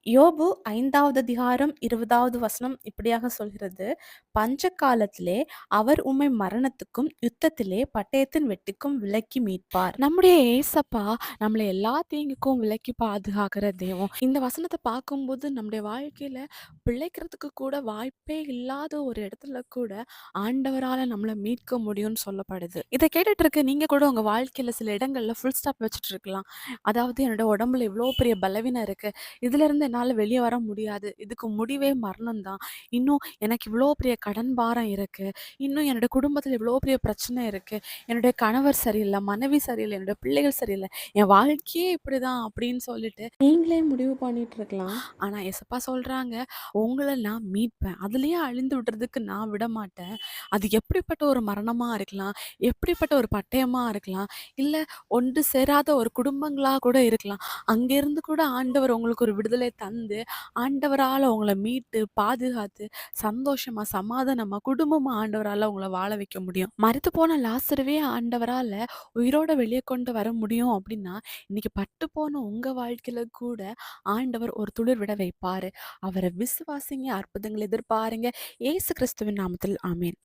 யோபு 5வது அதிகாரம் 20வது வசனம் இப்படியாக சொல்கிறது. பஞ்ச காலத்திலே அவர் உம்மை மரணத்துக்கும், யுத்தத்திலே பட்டயத்தின் வெட்டுக்கும் விலக்கி மீட்பார். நம்முடைய ஏசப்பா நம்மள எல்லா தீங்குக்கும் விலக்கி பாதுகாக்கிற தெய்வம். இந்த வசனத்த பார்க்கும்போது நம்முடைய வாழ்க்கையில பிழைக்கிறதுக்கு கூட வாய்ப்பே இல்லாத ஒரு இடத்துல கூட ஆண்டவரால நம்மள மீட்க முடியும்னு சொல்லப்படுது. இத கேட்டுட்டு இருக்க நீங்க கூட உங்க வாழ்க்கையில சில இடங்கள்ல ஃபுல் ஸ்டாப் வச்சுட்டு இருக்கலாம். அதாவது என்னோட உடம்புல இவ்ளோ பெரிய பலவீனம் இருக்கு. இதிலிருந்து என்னால வெளிய வர முடியாது. இதுக்கு முடிவே மரணம் தான். இன்னும் எனக்கு இவ்ளோ பெரிய கடன் பாரம் இருக்கு. இன்னும் என்னோட குடும்பத்தில இவ்ளோ பெரிய பிரச்சனை இருக்கு. என்னுடைய கணவர் சரியில்ல, மனைவி சரியில்ல, என்னோட பிள்ளைகள் சரியில்ல. என் வாழ்க்கையே இப்படிதான் அப்படின்னு சொல்லிட்டு நீங்களே முடிவு பண்ணிட்டு இருக்கலாம். ஆனா ஏசப்பா சொல்றாங்க, "உங்கள நான் மீட்பேன். அதிலேயே அழிந்து விடுறதுக்கு நான் விடமாட்டேன்." அது எப்படிப்பட்ட ஒரு மரணமா இருக்கலாம், எப்படிப்பட்ட ஒரு பட்டயமா இருக்கலாம், இல்ல ஒன்று சேராத ஒரு குடும்பங்களா கூட இருக்கலாம். அங்கேருந்து கூட ஆண்டவர் உங்களுக்கு ஒரு விடுதலை தந்து, ஆண்டவரால உங்கள மீட்டு, பாதுகாத்து, சந்தோஷமா, சமாதானமா, குடும்பமா ஆண்டவரால உங்கள வாழ வைக்க முடியும். மரித்து போன லாசருவே ஆண்டவரால உயிரோட வெளிய கொண்டு வர முடியும் அப்டின்னா, இன்னைக்கு பட்டு போன உங்க வாழ்க்கையில கூட ஆண்டவர் ஒரு துளிர் விட வைப்பாரு. அவர விசுவாசிங்க, அற்புதங்கள எதிர்பாருங்க. இயேசு கிறிஸ்துவின் நாமத்தில் ஆமென்.